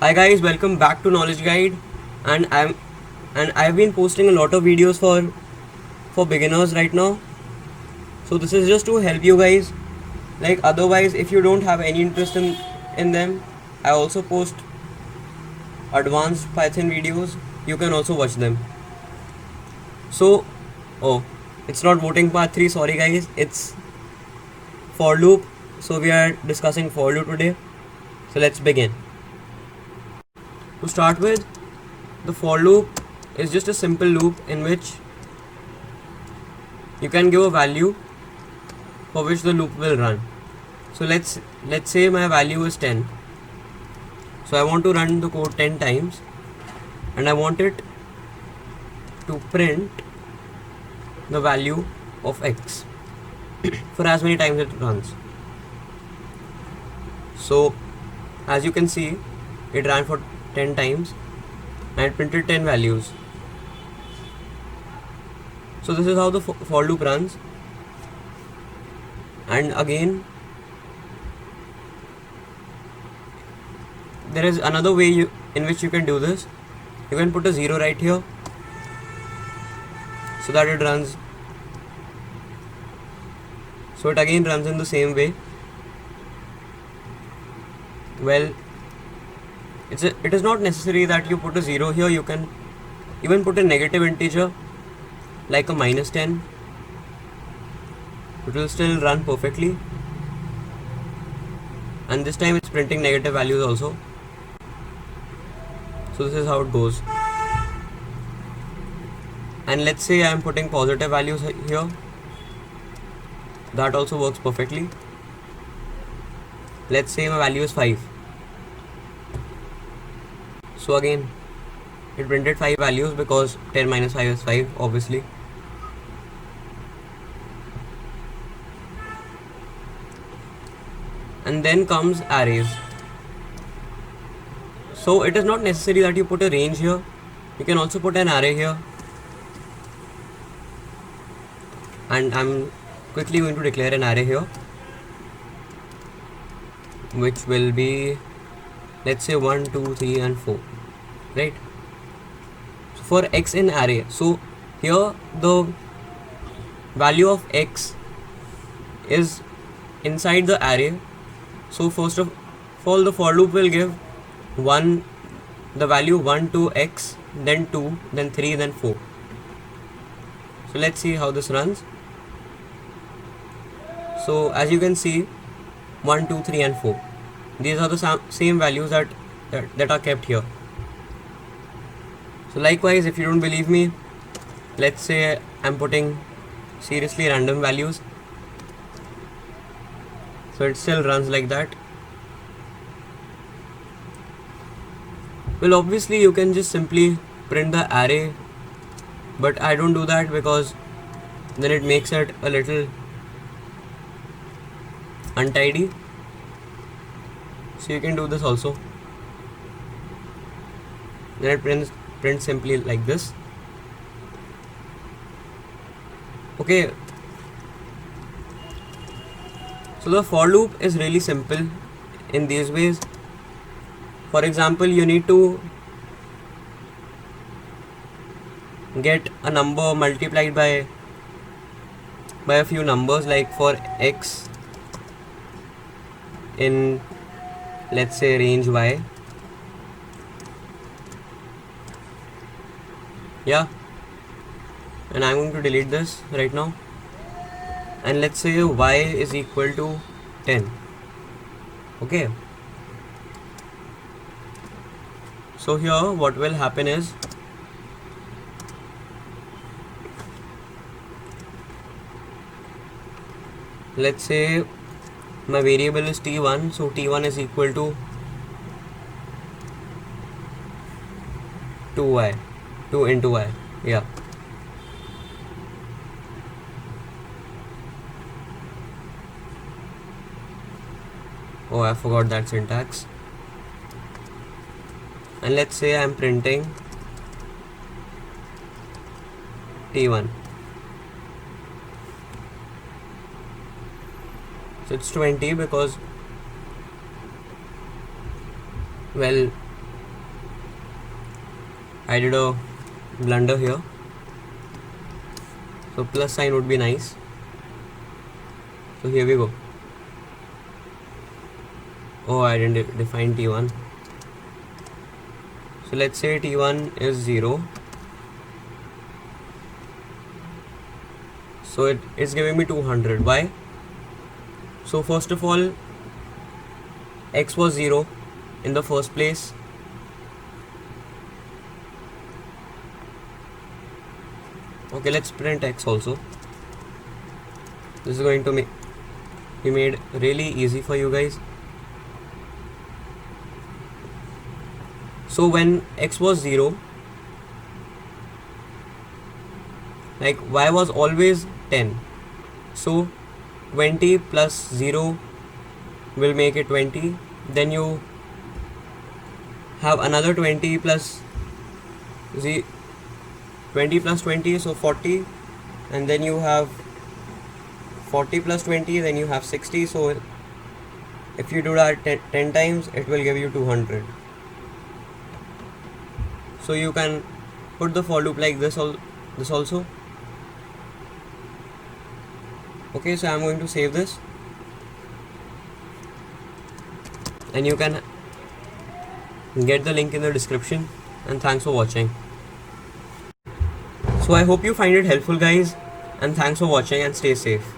Hi guys, welcome back to Knowledge Guide, and I've been posting a lot of videos for beginners right now. So this is just to help you guys. Like otherwise, if you don't have any interest in them, I also post advanced Python videos. You can also watch them. So, oh, it's not voting part 3. Sorry guys, it's for loop. So we are discussing for loop today. So let's begin. To start with, the for loop is just a simple loop in which you can give a value for which the loop will run. So let's say my value is 10. So I want to run the code 10 times and I want it to print the value of x for as many times it runs. So as you can see, it ran for 10 times and it printed 10 values. So this is how the for loop runs. And again, there is another way in which you can do this. You can put a 0 right here so that it runs. So it again runs in the same way. Well, it is not necessary that you put a 0 here. You can even put a negative integer like a -10. It will still run perfectly, and this time it's printing negative values also. So this is how it goes. And let's say I am putting positive values here. That also works perfectly. Let's say my value is 5. So again, it printed 5 values because 10 minus 5 is 5, obviously. And then comes arrays. So it is not necessary that you put a range here. You can also put an array here. And I'm quickly going to declare an array here, which will be, let's say 1, 2, 3 and 4, right? So for x in array, so here the value of x is inside the array. So first of all, the for loop will give the value 1 to x, then 2, then 3, then 4. So let's see how this runs. So as you can see, 1, 2, 3 and 4. These are the same values that are kept here. So likewise, if you don't believe me, let's say I'm putting seriously random values. So it still runs like that. Well, obviously you can just simply print the array, but I don't do that because then it makes it a little untidy. So you can do this also. Then it prints simply like this. Okay. So the for loop is really simple in these ways. For example, you need to get a number multiplied by a few numbers, like for x in, let's say, range y. Yeah, and I'm going to delete this right now, and let's say y is equal to 10. Okay, so here what will happen is, let's say my variable is t1, so t1 is equal to 2y, 2 into y. Yeah, oh, I forgot that syntax. And let's say I'm printing t1. So it's 20 because, well, I did a blunder here. So plus sign would be nice. So here we go. Oh, I didn't define t1. So let's say t1 is 0. So it is giving me 200. Why? So first of all, x was 0 in the first place. Okay, let's print x also. This is going to be made really easy for you guys. So when x was 0, like y was always 10. So 20 plus 0 will make it 20. Then you have another 20 plus 20 plus 20, so 40. And then you have 40 plus 20, then you have 60. So if you do that 10 times, it will give you 200. So you can put the for loop like this also. Okay, so I'm going to save this, and you can get the link in the description. And thanks for watching. So I hope you find it helpful, guys, and thanks for watching, and stay safe.